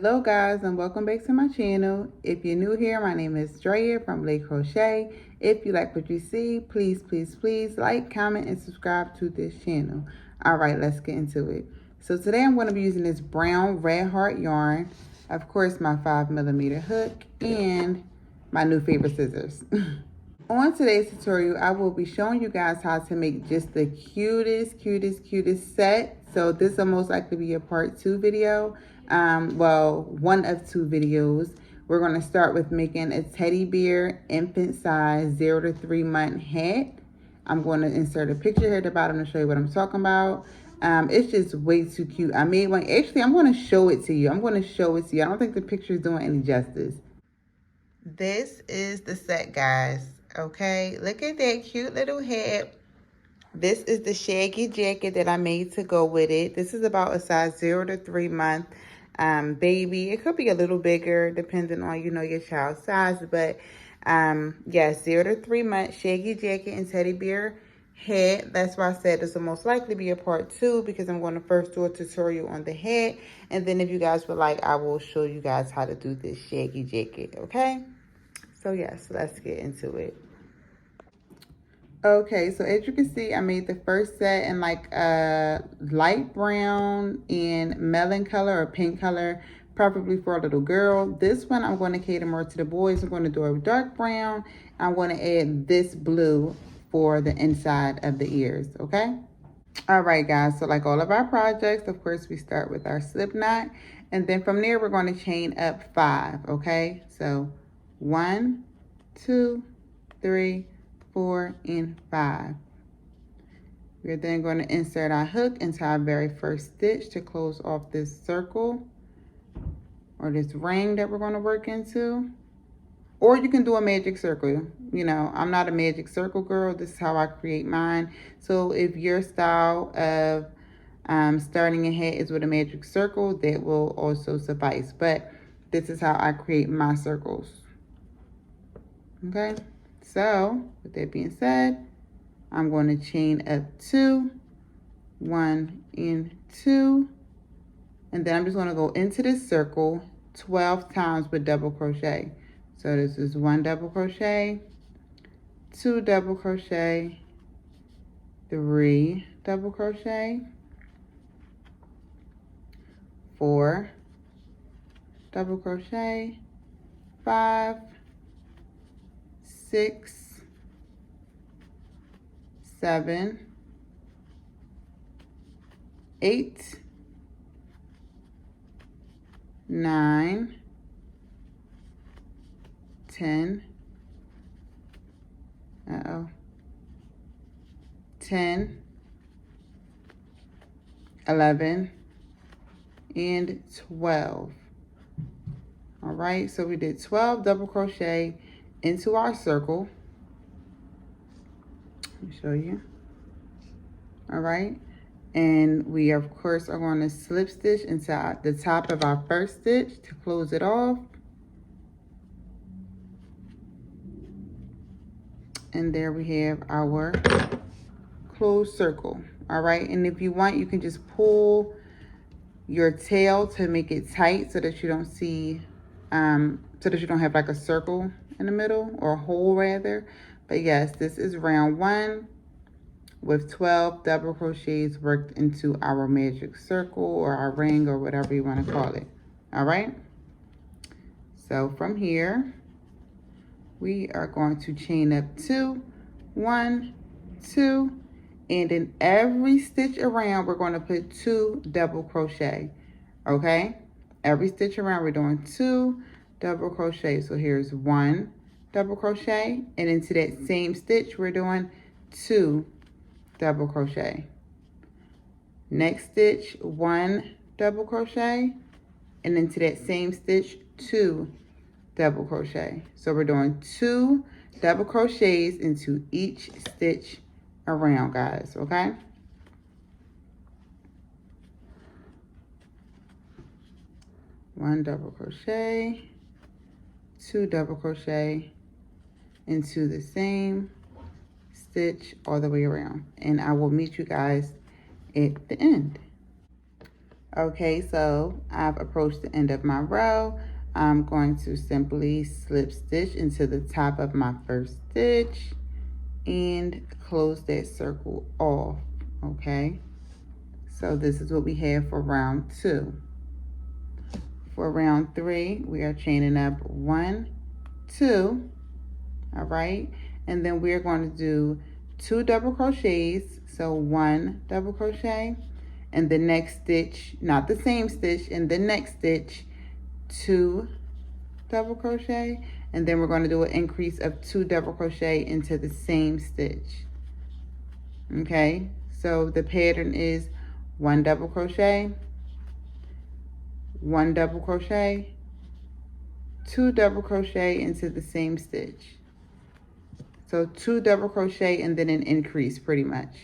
Hello guys, and welcome back to my channel. If you're new here, my name is Drea from Crochet. If you like what you see, please like, comment, and subscribe to this channel. Alright, let's get into it. So today I'm going to be using this brown red heart yarn, of course my 5mm hook, and my new favorite scissors. On today's tutorial, I will be showing you guys how to make just the cutest set. So this will most likely be a part 2 video. Well, one of 2 videos. We're going to start with making a teddy bear infant size 0 to 3 month hat. I'm going to insert a picture here at the bottom to show you what I'm talking about. It's just way too cute. I made one. Actually, I'm going to show it to you. I don't think the picture is doing any justice. This is the set, guys. Okay, look at that cute little hat. This is the shaggy jacket that I made to go with it. This is about a size 0 to 3 month baby. It could be a little bigger depending on, your child's size. But yes, 0 to 3 month shaggy jacket and teddy bear hat. That's why I said this will most likely be a part 2, because I'm going to first do a tutorial on the hat. And then if you guys would like, I will show you guys how to do this shaggy jacket, okay? So yes, let's get into it. Okay, so as you can see, I made the first set in like a light brown and melon color or pink color, preferably for a little girl. This one I'm going to cater more to the boys. I'm going to do a dark brown. I'm going to add this blue for the inside of the ears, okay? All right, guys, so like all of our projects, of course, we start with our slip knot. And then from there, we're going to chain up 5, okay? So 1, 2, 3, 4, and 5. We're then going to insert our hook into our very first stitch to close off this circle or this ring that we're going to work into. Or you can do a magic circle. I'm not a magic circle girl. This is how I create mine. So if your style of starting a hat is with a magic circle, that will also suffice. But this is how I create my circles. Okay, so with that being said, I'm going to chain up 2, 1 and 2, and then I'm just going to go into this circle 12 times with double crochet. So this is 1 double crochet, 2 double crochet, 3 double crochet, 4 double crochet, 5, 6, 7, 8, 9, 10, 10, 11, and 12. All right, so we did 12 double crochet into our circle. Let me show you. All right, and we of course are going to slip stitch into the top of our first stitch to close it off. And there we have our closed circle. All right, and if you want, you can just pull your tail to make it tight so that you don't see so that you don't have like a circle in the middle, or a hole rather. But yes, this is round 1 with 12 double crochets worked into our magic circle or our ring or whatever you want to call it. All right, so from here we are going to chain up 2, 1, 2, and in every stitch around we're going to put 2 double crochet. Okay, every stitch around we're doing 2 double crochet. So here's 1 double crochet, and into that same stitch we're doing 2 double crochet. Next stitch, 1 double crochet, and into that same stitch 2 double crochet. So we're doing 2 double crochets into each stitch around, guys. Okay, one double crochet, 2 double crochet into the same stitch all the way around, and I will meet you guys at the end. Okay, so I've approached the end of my row. I'm going to simply slip stitch into the top of my first stitch and close that circle off. Okay, so this is what we have for round 2. For round 3, we are chaining up 1, 2, all right, and then we're going to do 2 double crochets. So 1 double crochet, and the next stitch, not the same stitch, in the next stitch 2 double crochet, and then we're going to do an increase of 2 double crochet into the same stitch. Okay, so the pattern is 1 double crochet, 1 double crochet, 2 double crochet into the same stitch. So 2 double crochet and then an increase pretty much.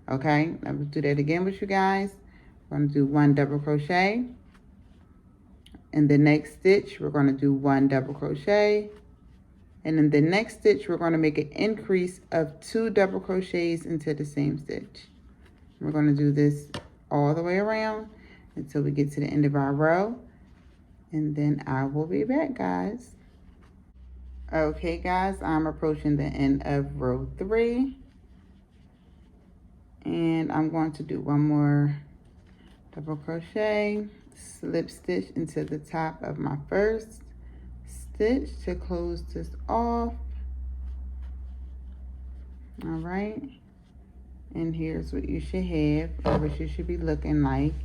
Okay, I will do that again with you guys. We're going to do 1 double crochet. In the next stitch, we're going to do 1 double crochet. And in the next stitch, we're going to make an increase of 2 double crochets into the same stitch. We're going to do this all the way around until we get to the end of our row. And then I will be back, guys. Okay, guys, I'm approaching the end of row 3. And I'm going to do 1 more double crochet, slip stitch into the top of my first stitch to close this off. All right, and here's what you should have, or what you should be looking like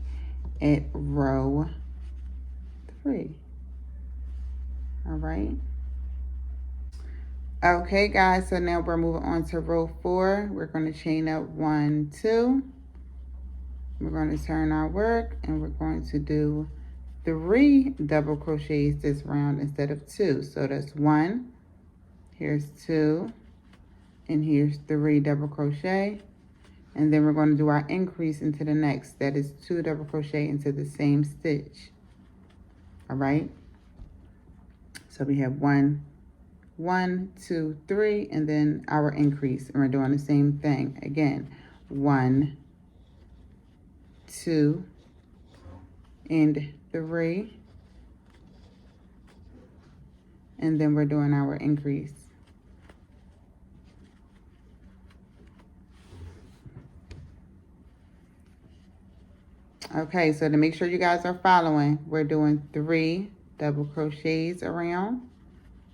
at row 3. All right. Okay, guys, so now we're moving on to row 4. We're going to chain up 1, 2. We're going to turn our work, and we're going to do 3 double crochets this round instead of 2. So that's 1, here's 2, and here's 3 double crochet. And then we're going to do our increase into the next. That is 2 double crochet into the same stitch. All right. So we have 1, 2, 3, and then our increase. And we're doing the same thing again. 1, 2, and 3, and then we're doing our increase. Okay, so to make sure you guys are following, we're doing 3 double crochets around.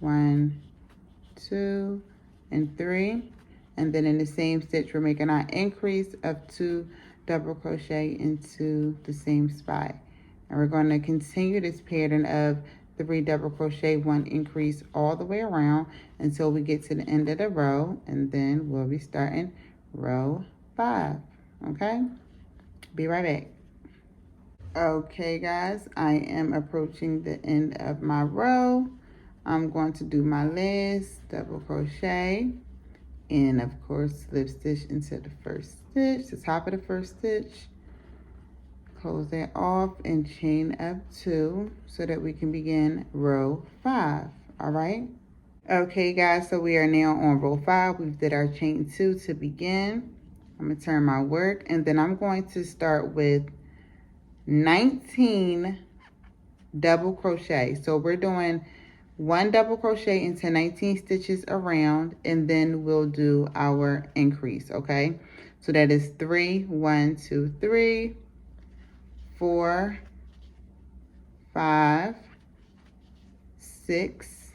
1, 2, and 3, and then in the same stitch we're making our increase of 2 double crochet into the same spot. And we're going to continue this pattern of 3 double crochet, 1 increase all the way around until we get to the end of the row, and then we'll be starting row 5. Okay, be right back. Okay, guys, I am approaching the end of my row. I'm going to do my last double crochet, and of course slip stitch into the first stitch, the top of the first stitch, close that off, and chain up 2 so that we can begin row 5. All right. Okay, guys, so we are now on row 5. We've did our chain 2 to begin. I'm gonna turn my work, and then I'm going to start with 19 double crochet. So we're doing 1 double crochet into 19 stitches around, and then we'll do our increase. Okay, so that is 3, 1, 2, 3, 4, 5, 6,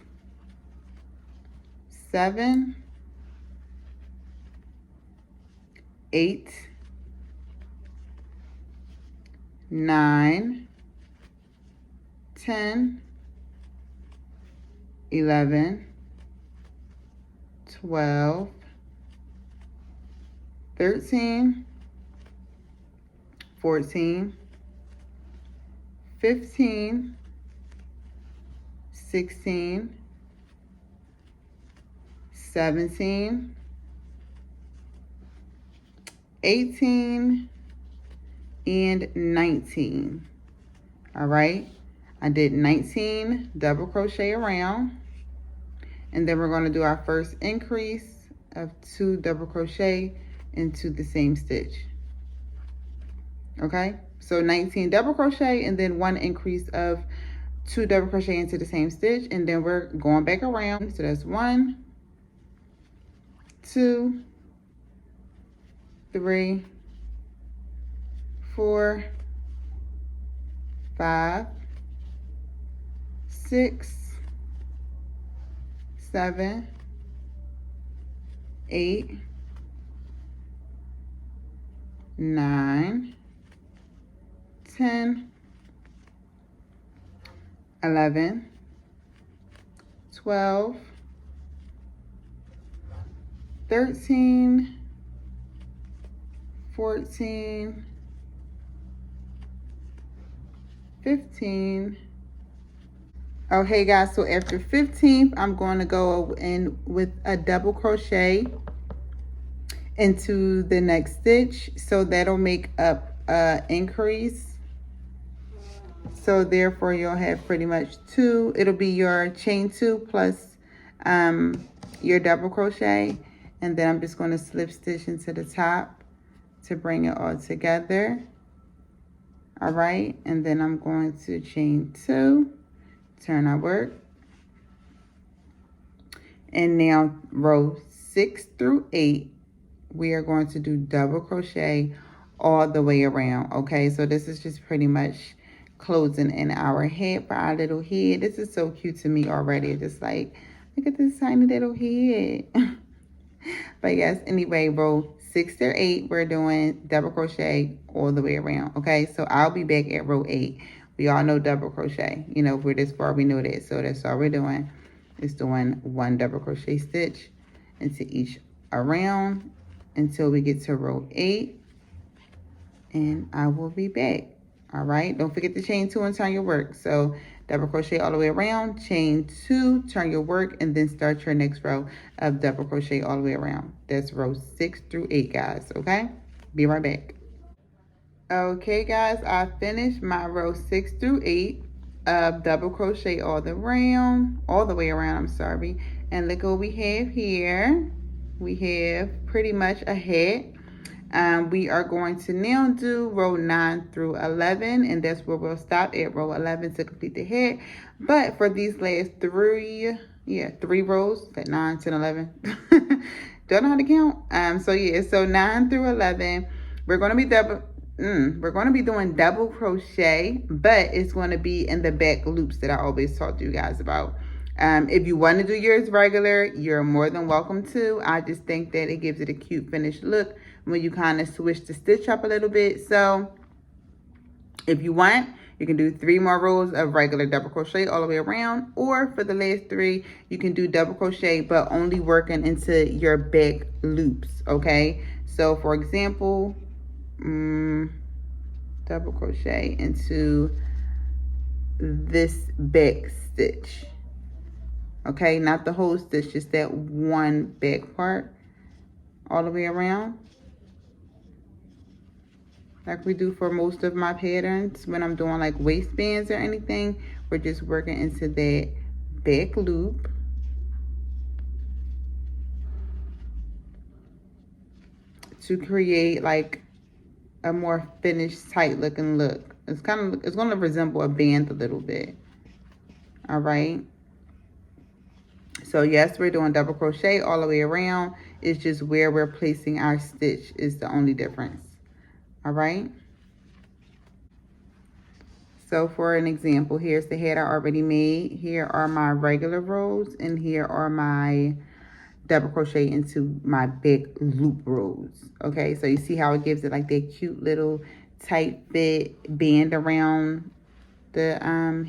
7, 8, 9, 10, 11, 12, 13, 14, 15, 16, 17, 18, and 19. All right, I did 19 double crochet around, and then we're going to do our first increase of 2 double crochet into the same stitch. Okay, so 19 double crochet and then 1 increase of 2 double crochet into the same stitch, and then we're going back around. So that's 1, 2, 3, 4, 5, 6, 7, 8, 9, 10, 11, 12, 13, 14, 15. Okay guys, so after 15th, I'm going to go in with a double crochet into the next stitch. So that'll make up an increase. So therefore you'll have pretty much 2. It'll be your chain 2 plus your double crochet. And then I'm just going to slip stitch into the top to bring it all together. All right, and then I'm going to chain 2, turn our work. And now row 6 through 8, we are going to do double crochet all the way around. Okay, so this is just pretty much closing in our head for our little head. This is so cute to me already. Just like, look at this tiny little head. But yes, anyway, row 6 through 8, we're doing double crochet all the way around. Okay, so I'll be back at row 8. We all know double crochet. You know, if we're this far, we know that. So that's all we're doing, is doing 1 double crochet stitch into each around until we get to row 8. And I will be back. All right, don't forget to chain 2 and turn your work. So double crochet all the way around, chain 2, turn your work, and then start your next row of double crochet all the way around. That's row 6 through 8, guys. Okay, be right back. Okay guys, I finished my row 6 through 8 of double crochet all the way around, I'm sorry. And look what we have here. We have pretty much a hat. We are going to now do row 9 through 11, and that's where we'll stop at row 11 to complete the hat. But for these last 3 rows, at 9, 10, 11, don't know how to count. So 9 through 11, we're going to be doing double crochet, but it's going to be in the back loops that I always talk to you guys about. If you want to do yours regular, you're more than welcome to. I just think that it gives it a cute finished look when you kind of switch the stitch up a little bit. So if you want, you can do 3 more rows of regular double crochet all the way around, or for the last 3, you can do double crochet but only working into your back loops. Okay, so for example, double crochet into this back stitch. Okay, not the whole stitch, just that one back part all the way around, like we do for most of my patterns. When I'm doing like waistbands or anything, we're just working into that back loop. To create like a more finished, tight looking look. It's going to resemble a band a little bit. All right. So yes, we're doing double crochet all the way around. It's just where we're placing our stitch is the only difference. All right. So for an example, here's the hat I already made. Here are my regular rows, and here are my double crochet into my big loop rows. Okay, so you see how it gives it like that cute little tight fit band around the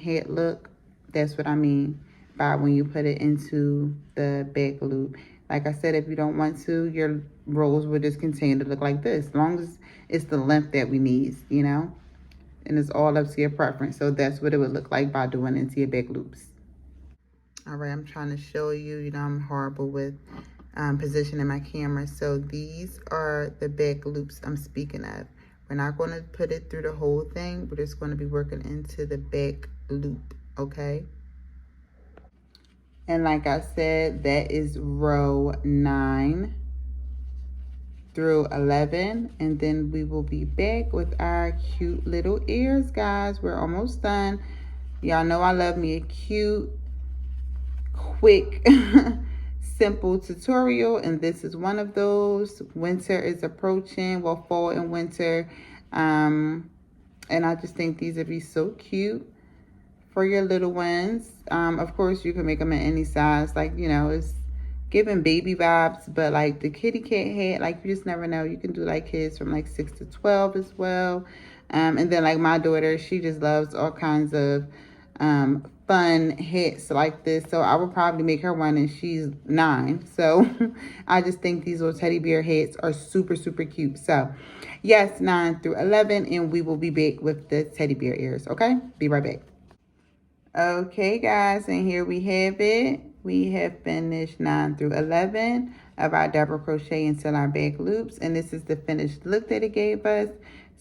hat look. That's what I mean by when you put it into the back loop. Like I said, if you don't want to, your rows will just continue to look like this, as long as it's the length that we need, you know, and it's all up to your preference. So that's what it would look like by doing into your back loops. All right, I'm trying to show you, you know, I'm horrible with positioning my camera. So these are the back loops I'm speaking of. We're not going to put it through the whole thing. We're just going to be working into the back loop, okay? And like I said, that is row 9 through 11, and then we will be back with our cute little ears, guys. We're almost done. Y'all know I love me a cute, quick, simple tutorial, and this is one of those. Winter is approaching, well, fall and winter, and I just think these would be so cute for your little ones. Of course, you can make them in any size, like, you know, it's giving baby vibes, but like the kitty cat hat, like, you just never know. You can do like kids from like 6 to 12 as well. And then like my daughter, she just loves all kinds of fun hats like this, so I would probably make her one, and she's 9. So I just think these little teddy bear hats are super cute. So yes, 9 through 11, and we will be back with the teddy bear ears. Okay, be right back. Okay, guys, and here we have it. We have finished 9 through 11 of our double crochet until our back loops, and this is the finished look that it gave us.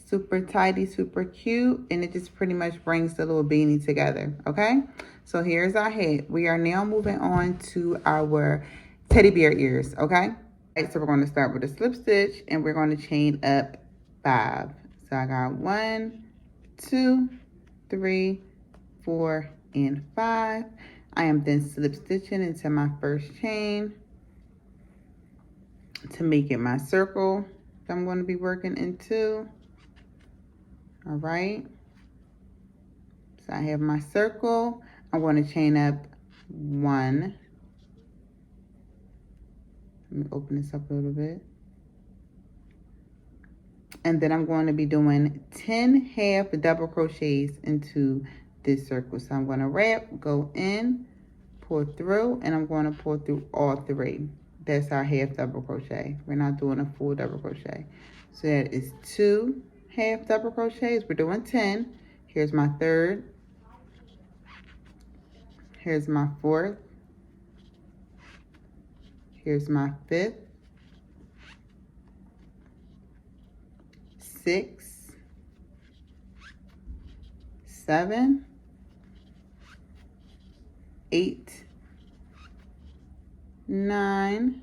Super tidy, super cute, and it just pretty much brings the little beanie together. Okay, so here's our head. We are now moving on to our teddy bear ears. Okay, right, so we're going to start with a slip stitch, and we're going to chain up 5. So I got 1, 2, 3, 4, and 5. I am then slip stitching into my first chain to make it my circle that I'm going to be working into. All right, so I have my circle. I'm going to chain up 1. Let me open this up a little bit. And then I'm going to be doing 10 half double crochets into this circle. So I'm going to wrap, go in, pull through, and I'm going to pull through all 3. That's our half double crochet. We're not doing a full double crochet. So that is 2 half double crochets. We're doing 10. Here's my 3rd. Here's my 4th. Here's my 5th. 6, 7, 8, 9,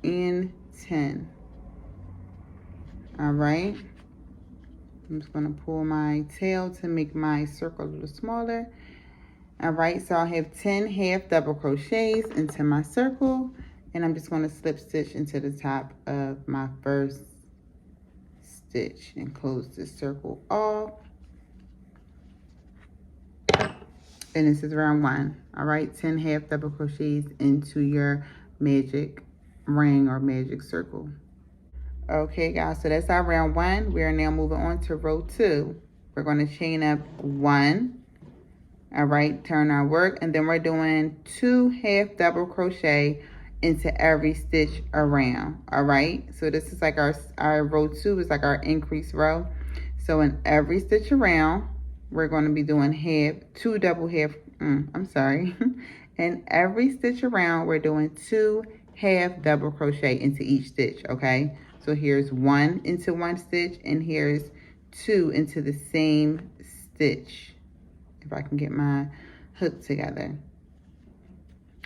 and 10. All right, I'm just going to pull my tail to make my circle a little smaller. All right, so I have 10 half double crochets into my circle, and I'm just going to slip stitch into the top of my first stitch and close this circle off. And this is round 1. All right, 10 half double crochets into your magic ring or magic circle. Okay, guys, so that's our round 1. We are now moving on to row 2. We're going to chain up 1. All right, turn our work, and then we're doing 2 half double crochet into every stitch around. All right, so this is like our row 2 is like our increase row. So in every stitch around, we're going to be doing in every stitch around, we're doing 2 half double crochet into each stitch. Okay, so here's 1 into 1 stitch, and here's 2 into the same stitch. If I can get my hook together.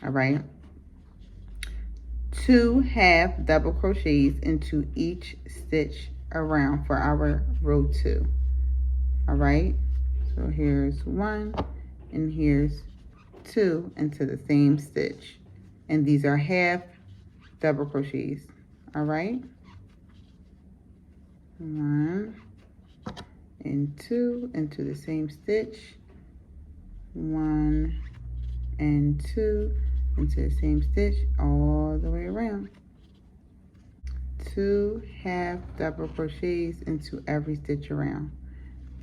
All right, 2 half double crochets into each stitch around for our row 2. All right, so here's 1, and here's 2 into the same stitch, and these are half double crochets. All right, 1 and 2 into the same stitch, 1 and 2 into the same stitch all the way around. 2 half double crochets into every stitch around.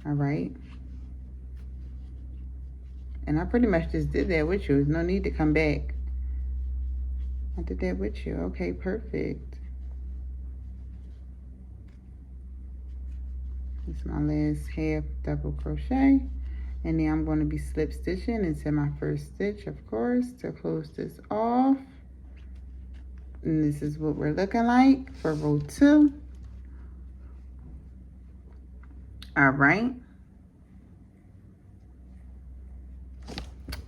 All right, and I pretty much just did that with you. There's no need to come back. I did that with you. Okay, perfect. This is my last half double crochet, and then I'm going to be slip stitching into my first stitch, of course, to close this off. And this is what we're looking like for row 2. All right,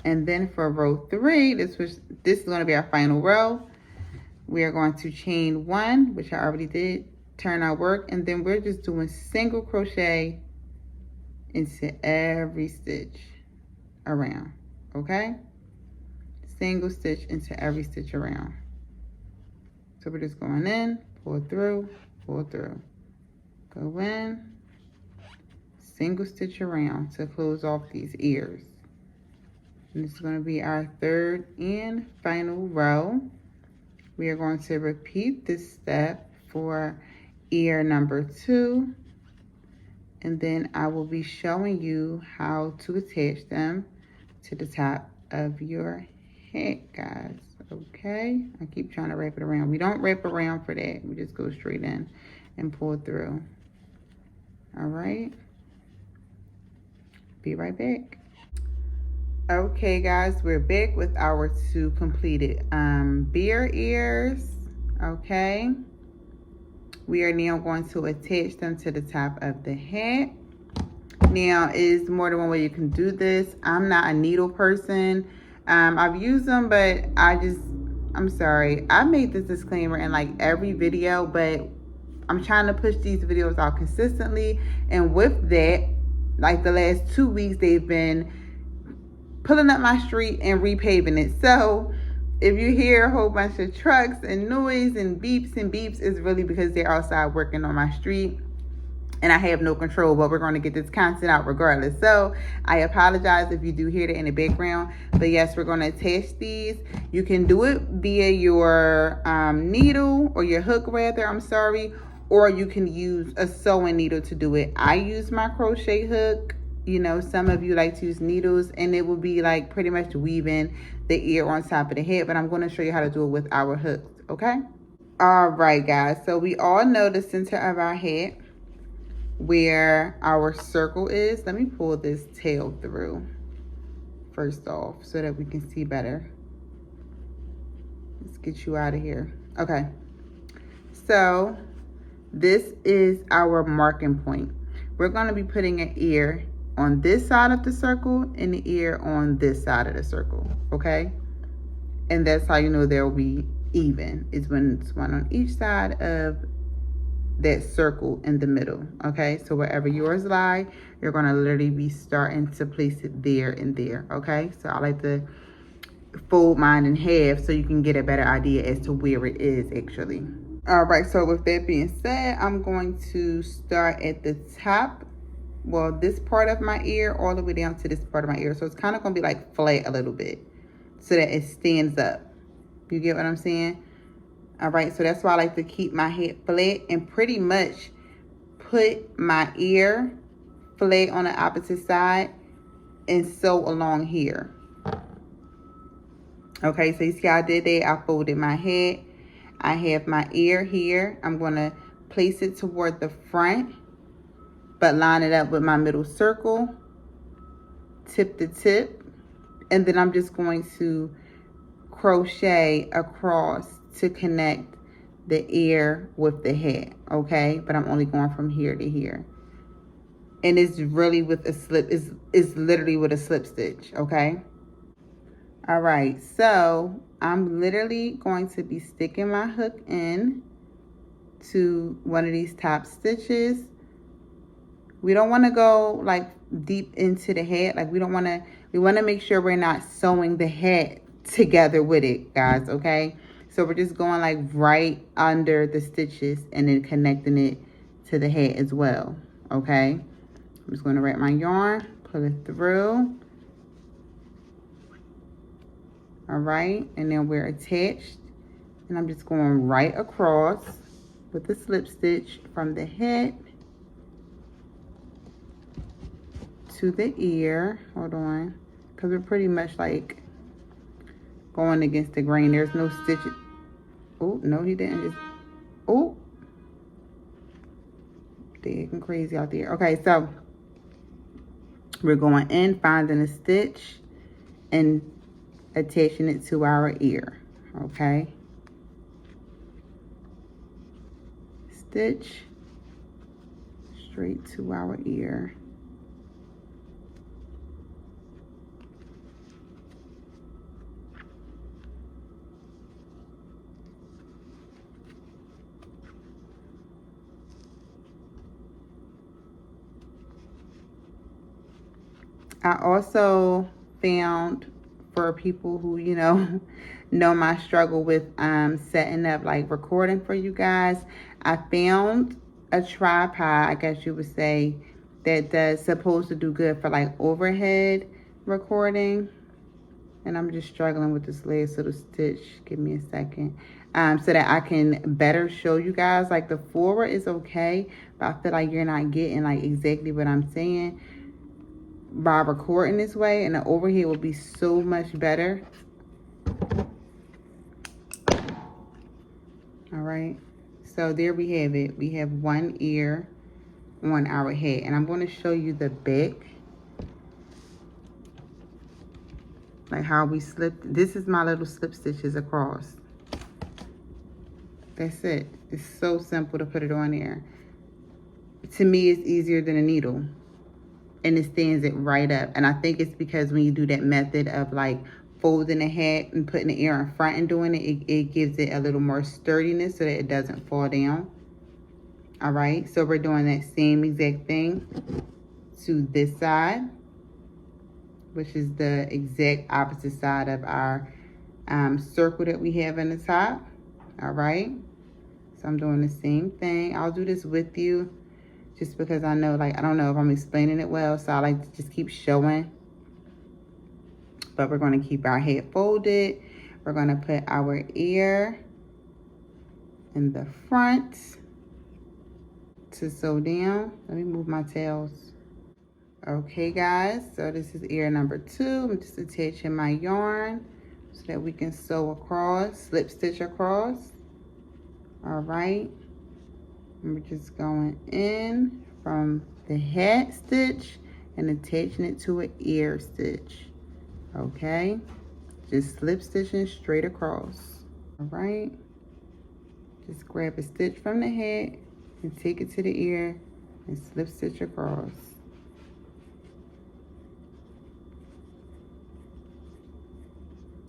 and then for row 3, this is going to be our final row. We are going to chain 1, which I already did, turn our work, and then we're just doing single crochet into every stitch around, okay? Single stitch into every stitch around. So we're just going in, pull through, go in, single stitch around to close off these ears. And this is going to be our 3rd and final row. We are going to repeat this step for ear number 2, and then I will be showing you how to attach them to the top of your head, guys. Okay, I keep trying to wrap it around. We don't wrap around for that. We just go straight in and pull through. All right, be right back. Okay, guys, we're back with our 2 completed bear ears. Okay, we are now going to attach them to the top of the hat. Now, is more than one way you can do this. I'm not a needle person. I've used them, but I'm sorry. I made this disclaimer in like every video, but I'm trying to push these videos out consistently. And with that, like the last 2 weeks, they've been pulling up my street and repaving it. So if you hear a whole bunch of trucks and noise and beeps, it's really because they're outside working on my street. And I have no control, but we're going to get this content out regardless. So I apologize if you do hear that in the background. But yes, we're going to attach these. You can do it via your needle or your hook, rather, I'm sorry. Or you can use a sewing needle to do it. I use my crochet hook. You know, some of you like to use needles, and it will be like pretty much weaving the ear on top of the head. But I'm going to show you how to do it with our hooks, okay? All right, guys. So we all know the center of our head, where our circle is. Let me pull this tail through first off so that we can see better. Let's get you out of here. Okay, so this is our marking point. We're going to be putting an ear on this side of the circle and the ear on this side of the circle, okay? And that's how you know they'll be even, is when it's one on each side of that circle in the middle, okay? So wherever yours lie, you're gonna literally be starting to place it there and there, okay? So I like to fold mine in half so you can get a better idea as to where it is actually. All right, so with that being said, I'm going to start at the top, well, this part of my ear all the way down to this part of my ear. So it's kind of gonna be like flat a little bit so that it stands up. You get what I'm saying? All right, so that's why I like to keep my head flat and pretty much put my ear flat on the opposite side and sew along here. Okay, so you see how I did that? I folded my head. I have my ear here. I'm gonna place it toward the front, but line it up with my middle circle, tip to tip, and then I'm just going to crochet across to connect the ear with the head, okay? But I'm only going from here to here. And it's really with a slip, it's literally with a slip stitch, okay? All right, so I'm literally going to be sticking my hook in to one of these top stitches. We don't want to go like deep into the head. Like we want to make sure we're not sewing the head together with it, guys, okay? So we're just going like right under the stitches and then connecting it to the head as well, okay? I'm just going to wrap my yarn, pull it through. All right, and then we're attached. And I'm just going right across with the slip stitch from the head to the ear. Hold on, because we're pretty much like going against the grain. There's no stitches. Oh, no, he didn't. Just, oh, they're acting crazy out there. Okay, so we're going in, finding a stitch, and attaching it to our ear, okay? Stitch straight to our ear. I also found, for people who, you know, know my struggle with setting up like recording for you guys, I found a tripod, I guess you would say, that does supposed to do good for like overhead recording. And I'm just struggling with this last little stitch. Give me a second. So that I can better show you guys. Like the forward is okay, but I feel like you're not getting like exactly what I'm saying by recording this way, and the overhead will be so much better. All right, so there we have it. We have one ear on our head, and I'm going to show you the back, like how we slipped. This is my little slip stitches across. That's it. It's so simple to put it on there. To me, it's easier than a needle, and it stands it right up. And I think it's because when you do that method of like folding the hat and putting the ear in front and doing it, it gives it a little more sturdiness so that it doesn't fall down. All right, so we're doing that same exact thing to this side, which is the exact opposite side of our circle that we have in the top. All right, so I'm doing the same thing. I'll do this with you just because I know, like, I don't know if I'm explaining it well, so I like to just keep showing. But we're going to keep our head folded. We're going to put our ear in the front to sew down. Let me move my tails. Okay, guys, so this is ear number 2. I'm just attaching my yarn so that we can sew across, slip stitch across. All right, and we're just going in from the hat stitch and attaching it to an ear stitch. Okay, just slip stitching straight across. All right, just grab a stitch from the hat and take it to the ear and slip stitch across.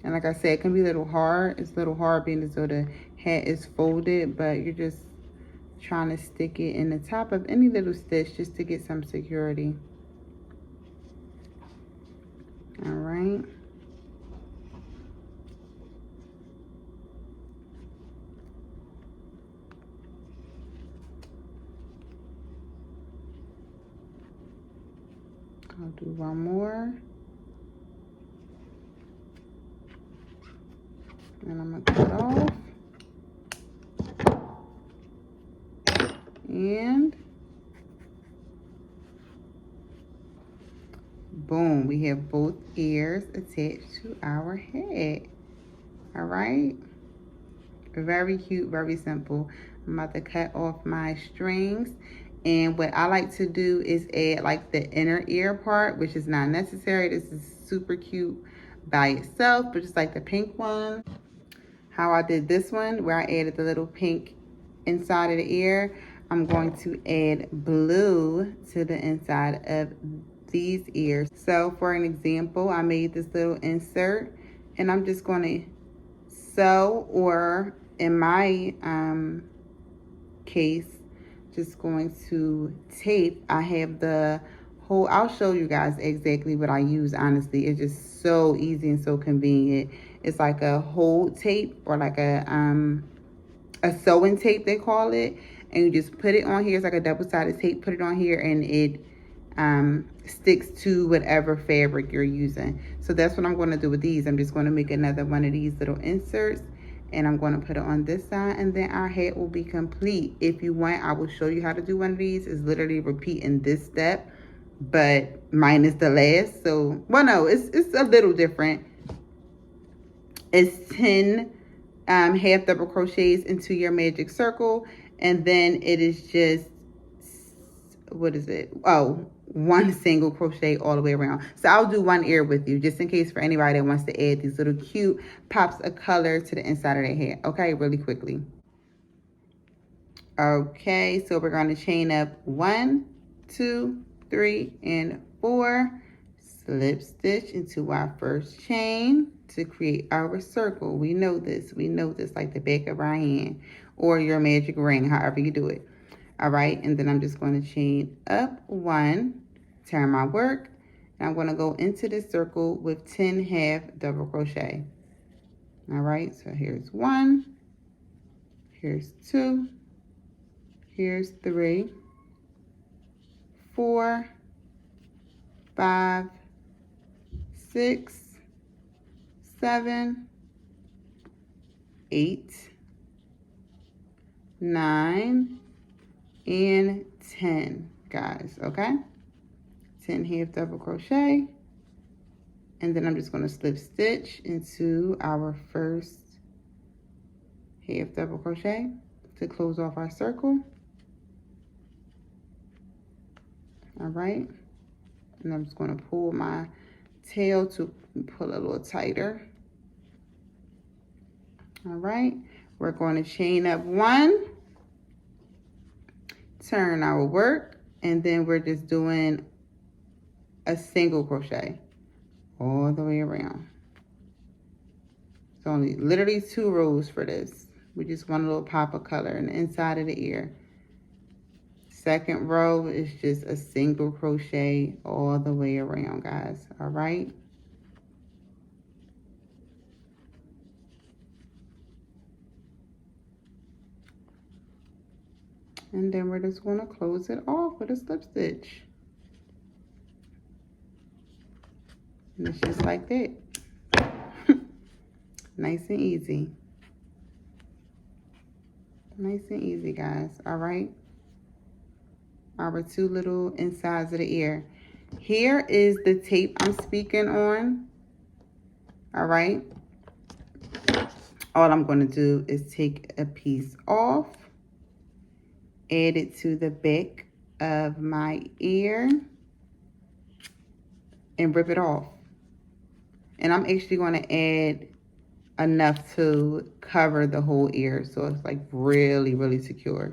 And like I said, it can be a little hard. It's a little hard being as though the hat is folded, but you're just trying to stick it in the top of any little stitch just to get some security. All right. I'll do one more. And I'm gonna cut off. And boom, we have both ears attached to our head. All right. Very cute, very simple. I'm about to cut off my strings. And what I like to do is add like the inner ear part, which is not necessary. This is super cute by itself, but just like the pink one. How I did this one, where I added the little pink inside of the ear, I'm going to add blue to the inside of these ears. So for an example, I made this little insert, and I'm just going to sew, or in my case, just going to tape. I have the whole, I'll show you guys exactly what I use, honestly. It's just so easy and so convenient. It's like a hold tape, or like a sewing tape, they call it. And you just put it on here. It's like a double-sided tape. Put it on here, and it sticks to whatever fabric you're using. So that's what I'm going to do with these. I'm just going to make another one of these little inserts, and I'm going to put it on this side, and then our hat will be complete. If you want, I will show you how to do one of these. It's literally repeating this step, but minus the last. So, well, no, it's a little different. It's 10 half double crochets into your magic circle, and then it is just, what is it? Oh, one single crochet all the way around. So I'll do one ear with you, just in case, for anybody that wants to add these little cute pops of color to the inside of their hair. Okay, really quickly. Okay, so we're going to chain up 1, 2, 3, and 4. Slip stitch into our first chain to create our circle. We know this like the back of our hand, or your magic ring, however you do it. All right, and then I'm just going to chain up 1, turn my work, And I'm going to go into this circle with 10 half double crochet. All right, so here's 1, here's 2, here's 3, 4, 5, 6, 7, 8, 9, and 10, guys, okay? 10 half double crochet, and then I'm just going to slip stitch into our first half double crochet to close off our circle. All right, and I'm just going to pull my tail to pull a little tighter. All right, we're going to chain up 1, turn our work, and then we're just doing a single crochet all the way around. It's only literally 2 rows for this. We just want a little pop of color in the inside of the ear. Second row is just a single crochet all the way around, guys. All right. And then we're just going to close it off with a slip stitch. And it's just like that. Nice and easy. Nice and easy, guys. All right. Our 2 little insides of the ear. Here is the tape I'm speaking on. All right. All I'm going to do is take a piece off, add it to the back of my ear, and rip it off. And I'm actually going to add enough to cover the whole ear, so it's like really, really secure.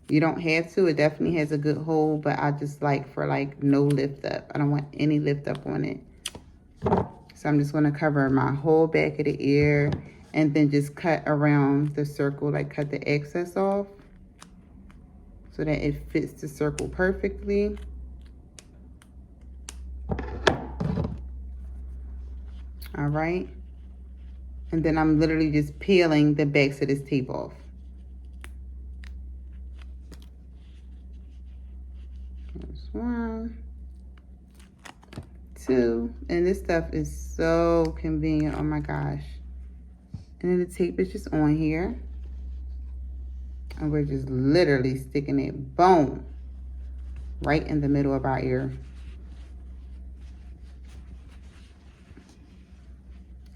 You don't have to. It definitely has a good hold, but I just like for like no lift up. I don't want any lift up on it. So I'm just going to cover my whole back of the ear and then just cut around the circle, like cut the excess off so that it fits the circle perfectly. All right. And then I'm literally just peeling the backs of this tape off. There's 1, 2, and this stuff is so convenient. Oh my gosh. And then the tape is just on here. And we're just literally sticking it, boom, right in the middle of our ear.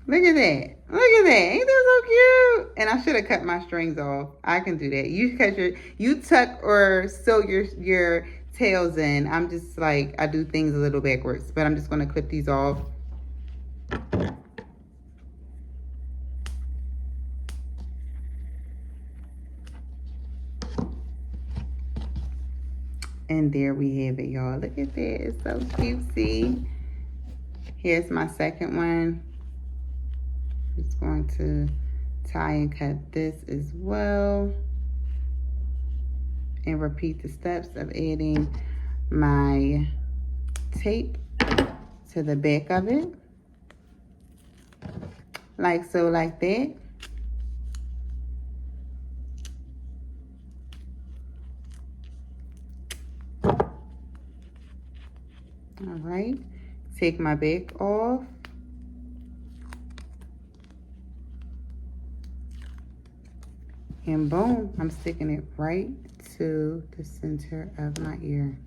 Look at that. Look at that. Ain't that so cute? And I should have cut my strings off. I can do that. You tuck or sew your tails in. I'm just like, I do things a little backwards, but I'm just going to clip these off. And there we have it, y'all. Look at that. It's so cutesy. Here's my second one. Just going to tie and cut this as well. And repeat the steps of adding my tape to the back of it. Like so, like that. All right, take my back off. And boom, I'm sticking it right to the center of my ear.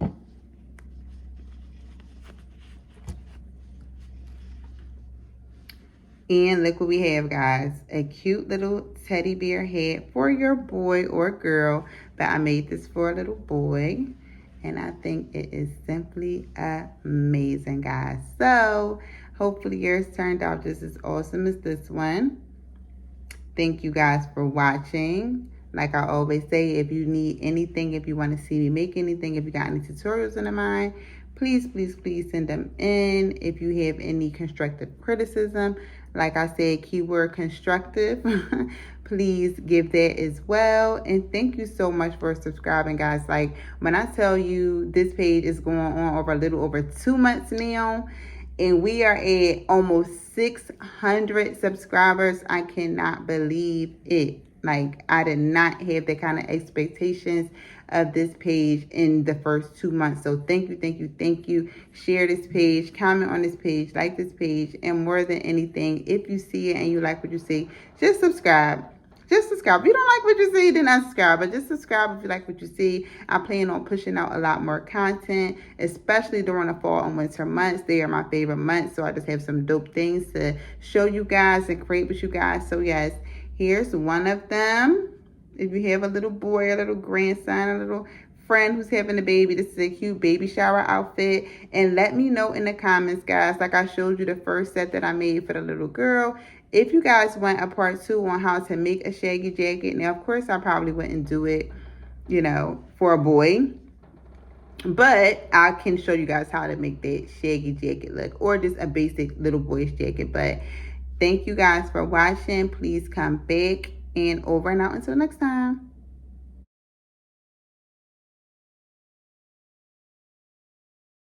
And look what we have, guys. A cute little teddy bear head for your boy or girl. But I made this for a little boy. And I think it is simply amazing, guys. So hopefully yours turned out just as awesome as this one. Thank you guys for watching. Like I always say, if you need anything, if you want to see me make anything, if you got any tutorials in the mind, please, please, please send them in. If you have any constructive criticism, like I said, keyword constructive, please give that as well. And thank you so much for subscribing, guys. Like, when I tell you this page is going on over a little over 2 months now, and we are at almost 600 subscribers, I cannot believe it. Like, I did not have that kind of expectations of this page in the first 2 months. So thank you, thank you, thank you. Share this page, comment on this page, like this page, and more than anything, if you see it and you like what you see, just subscribe. Just subscribe. If you don't like what you see, then unsubscribe. But just subscribe if you like what you see. I plan on pushing out a lot more content, especially during the fall and winter months. They are my favorite months. So I just have some dope things to show you guys and create with you guys. So yes, here's one of them. If you have a little boy, a little grandson, a little friend who's having a baby, this is a cute baby shower outfit. And let me know in the comments, guys, like I showed you the first set that I made for the little girl, if you guys want a part 2 on how to make a shaggy jacket. Now, of course, I probably wouldn't do it, you know, for a boy, but I can show you guys how to make that shaggy jacket look, or just a basic little boyish jacket. But thank you guys for watching. Please come back, and over and out until next time.